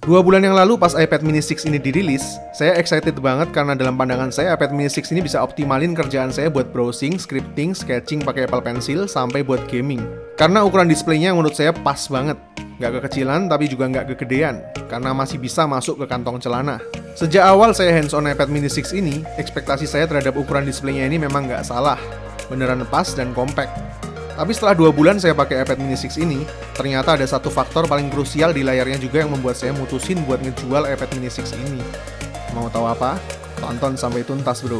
2 bulan yang lalu pas iPad mini 6 ini dirilis, saya excited banget karena dalam pandangan saya iPad mini 6 ini bisa optimalin kerjaan saya buat browsing, scripting, sketching pakai Apple Pencil, sampai buat gaming. Karena ukuran displaynya menurut saya pas banget. Nggak kekecilan tapi juga nggak kegedean, karena masih bisa masuk ke kantong celana. Sejak awal saya hands-on iPad mini 6 ini, ekspektasi saya terhadap ukuran displaynya ini memang nggak salah. Beneran pas dan compact. Tapi setelah 2 bulan saya pakai iPad mini 6 ini, ternyata ada satu faktor paling krusial di layarnya juga yang membuat saya mutusin buat ngejual iPad mini 6 ini. Mau tahu apa? Tonton sampai tuntas, bro.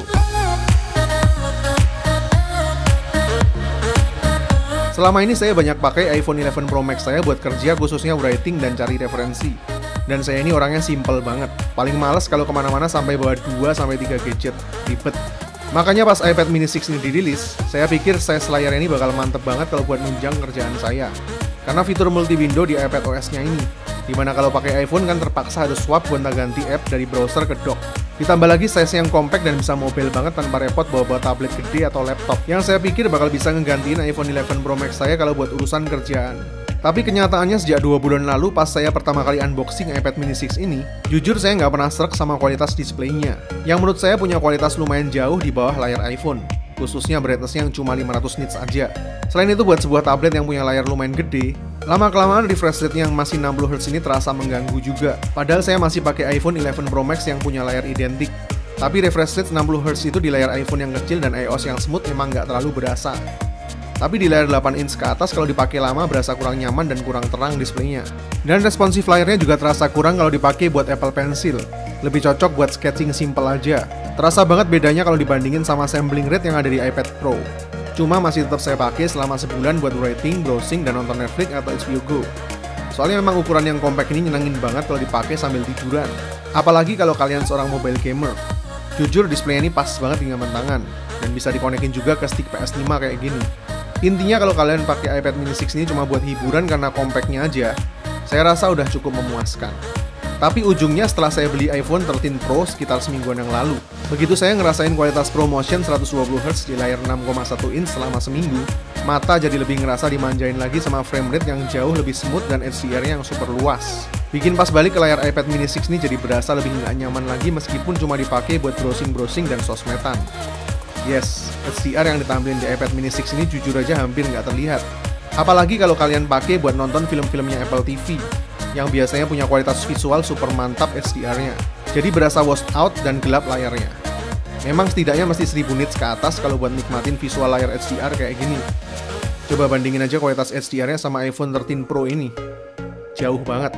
Selama ini saya banyak pakai iPhone 11 Pro Max saya buat kerja, khususnya writing dan cari referensi. Dan saya ini orangnya simple banget. Paling males kalau kemana-mana sampai bawa 2-3 gadget. Ribet. Makanya pas iPad mini 6 ini dirilis, saya pikir size layar ini bakal mantep banget kalau buat nunjang kerjaan saya. Karena fitur multi window di iPad OS-nya ini, dimana kalau pakai iPhone kan terpaksa harus swap gonta ganti app dari browser ke dock. Ditambah lagi size yang compact dan bisa mobile banget tanpa repot bawa tablet gede atau laptop, yang saya pikir bakal bisa ngegantiin iPhone 11 Pro Max saya kalau buat urusan kerjaan. Tapi kenyataannya sejak 2 bulan lalu pas saya pertama kali unboxing iPad mini 6 ini, jujur saya nggak pernah srek sama kualitas displaynya, yang menurut saya punya kualitas lumayan jauh di bawah layar iPhone, khususnya brightness yang cuma 500 nits aja. Selain itu buat sebuah tablet yang punya layar lumayan gede, lama-kelamaan refresh rate yang masih 60Hz ini terasa mengganggu juga. Padahal saya masih pakai iPhone 11 Pro Max yang punya layar identik. Tapi refresh rate 60Hz itu di layar iPhone yang kecil dan iOS yang smooth emang nggak terlalu berasa. Tapi di layar 8 inch ke atas kalau dipakai lama berasa kurang nyaman dan kurang terang displaynya. Dan responsif layarnya juga terasa kurang kalau dipakai buat Apple Pencil. Lebih cocok buat sketching simple aja. Terasa banget bedanya kalau dibandingin sama sampling rate yang ada di iPad Pro. Cuma masih tetap saya pakai selama sebulan buat writing, browsing, dan nonton Netflix atau HBO Go. Soalnya memang ukuran yang compact ini nyenengin banget kalau dipakai sambil tiduran. Apalagi kalau kalian seorang mobile gamer. Jujur displaynya ini pas banget di genggaman tangan. Dan bisa dikonekin juga ke stick PS5 kayak gini. Intinya kalau kalian pakai iPad mini 6 ini cuma buat hiburan karena compactnya aja, saya rasa udah cukup memuaskan. Tapi ujungnya setelah saya beli iPhone 13 Pro sekitar semingguan yang lalu, begitu saya ngerasain kualitas ProMotion 120Hz di layar 6,1 inch selama seminggu, mata jadi lebih ngerasa dimanjain lagi sama frame rate yang jauh lebih smooth dan HDR-nya yang super luas. Bikin pas balik ke layar iPad mini 6 ini jadi berasa lebih nggak nyaman lagi meskipun cuma dipakai buat browsing-browsing dan sosmedan. Yes, HDR yang ditampilin di iPad mini 6 ini jujur aja hampir nggak terlihat. Apalagi kalau kalian pakai buat nonton film-filmnya Apple TV, yang biasanya punya kualitas visual super mantap HDR-nya. Jadi berasa washed out dan gelap layarnya. Memang setidaknya mesti 1000 nits ke atas kalau buat nikmatin visual layar HDR kayak gini. Coba bandingin aja kualitas HDR-nya sama iPhone 13 Pro ini. Jauh banget.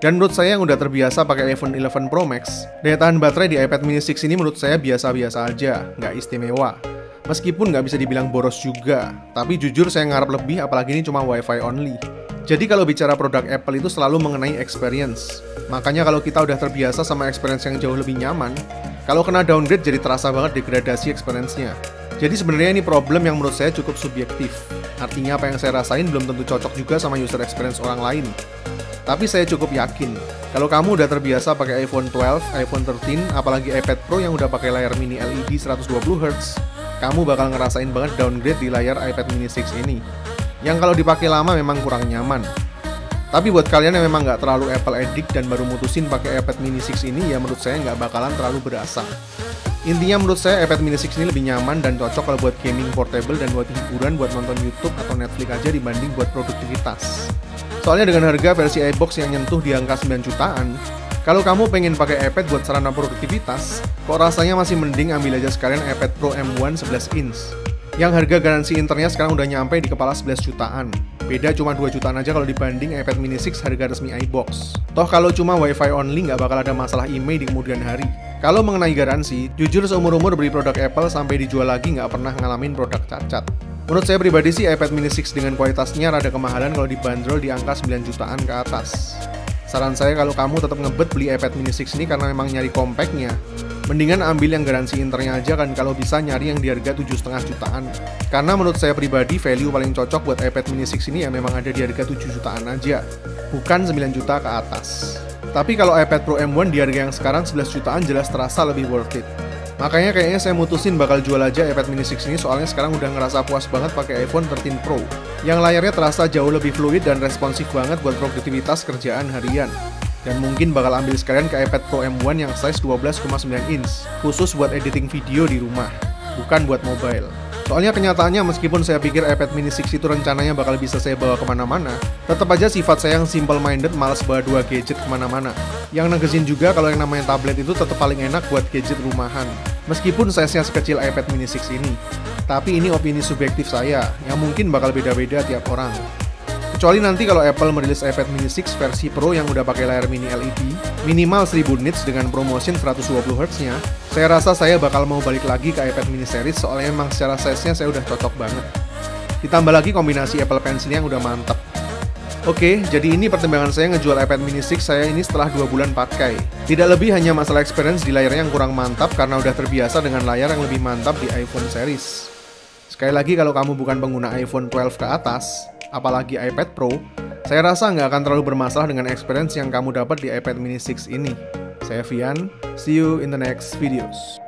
Dan menurut saya yang udah terbiasa pakai iPhone 11 Pro Max, daya tahan baterai di iPad mini 6 ini menurut saya biasa-biasa aja, nggak istimewa. Meskipun nggak bisa dibilang boros juga, tapi jujur saya ngarep lebih apalagi ini cuma Wi-Fi only. Jadi kalau bicara produk Apple itu selalu mengenai experience. Makanya kalau kita udah terbiasa sama experience yang jauh lebih nyaman, kalau kena downgrade jadi terasa banget degradasi experience-nya. Jadi sebenarnya ini problem yang menurut saya cukup subjektif. Artinya apa yang saya rasain belum tentu cocok juga sama user experience orang lain. Tapi saya cukup yakin, kalau kamu udah terbiasa pakai iPhone 12, iPhone 13, apalagi iPad Pro yang udah pakai layar mini LED 120Hz, kamu bakal ngerasain banget downgrade di layar iPad mini 6 ini. Yang kalau dipakai lama memang kurang nyaman. Tapi buat kalian yang memang nggak terlalu Apple addict dan baru mutusin pakai iPad mini 6 ini, ya menurut saya nggak bakalan terlalu berasa. Intinya menurut saya iPad mini 6 ini lebih nyaman dan cocok kalau buat gaming portable dan buat hiburan, buat nonton YouTube atau Netflix aja dibanding buat produktivitas. Soalnya dengan harga versi iBox yang nyentuh di angka 9 jutaan, kalau kamu pengen pakai iPad buat sarana produktivitas, kok rasanya masih mending ambil aja sekalian iPad Pro M1 11 inch. Yang harga garansi internya sekarang udah nyampe di kepala 11 jutaan. Beda cuma 2 jutaan aja kalau dibanding iPad mini 6 harga resmi iBox. Toh kalau cuma Wi-Fi only nggak bakal ada masalah IMEI di kemudian hari. Kalau mengenai garansi, jujur seumur-umur beli produk Apple sampai dijual lagi nggak pernah ngalamin produk cacat. Menurut saya pribadi sih iPad mini 6 dengan kualitasnya rada kemahalan kalau dibanderol di angka 9 jutaan ke atas. Saran saya kalau kamu tetap ngebet beli iPad mini 6 ini karena memang nyari compactnya, mendingan ambil yang garansi internya aja kan, kalau bisa nyari yang di harga 7,5 jutaan. Karena menurut saya pribadi value paling cocok buat iPad mini 6 ini ya memang ada di harga 7 jutaan aja, bukan 9 juta ke atas. Tapi kalau iPad Pro M1 di harga yang sekarang 11 jutaan jelas terasa lebih worth it. Makanya kayaknya saya mutusin bakal jual aja iPad mini 6 ini, soalnya sekarang udah ngerasa puas banget pakai iPhone 13 Pro yang layarnya terasa jauh lebih fluid dan responsif banget buat produktivitas kerjaan harian. Dan mungkin bakal ambil sekalian ke iPad Pro M1 yang size 12,9 inch, khusus buat editing video di rumah, bukan buat mobile. Soalnya kenyataannya meskipun saya pikir iPad mini 6 itu rencananya bakal bisa saya bawa kemana-mana, tetap aja sifat saya yang simple-minded malas bawa dua gadget kemana-mana. Yang negesin juga kalau yang namanya tablet itu tetap paling enak buat gadget rumahan, meskipun size-nya sekecil iPad mini 6 ini. Tapi ini opini subjektif saya, yang mungkin bakal beda-beda tiap orang. Kecuali nanti kalau Apple merilis iPad mini 6 versi Pro yang udah pakai layar mini LED, minimal 1000 nits dengan ProMotion 120Hz-nya, saya rasa saya bakal mau balik lagi ke iPad mini series soalnya emang secara size-nya saya udah cocok banget. Ditambah lagi kombinasi Apple Pencil yang udah mantap. Oke, jadi ini pertimbangan saya ngejual iPad mini 6 saya ini setelah 2 bulan pakai. Tidak lebih hanya masalah experience di layarnya yang kurang mantap karena udah terbiasa dengan layar yang lebih mantap di iPhone series. Sekali lagi kalau kamu bukan pengguna iPhone 12 ke atas, apalagi iPad Pro, saya rasa nggak akan terlalu bermasalah dengan experience yang kamu dapat di iPad mini 6 ini. Saya Vian, see you in the next videos.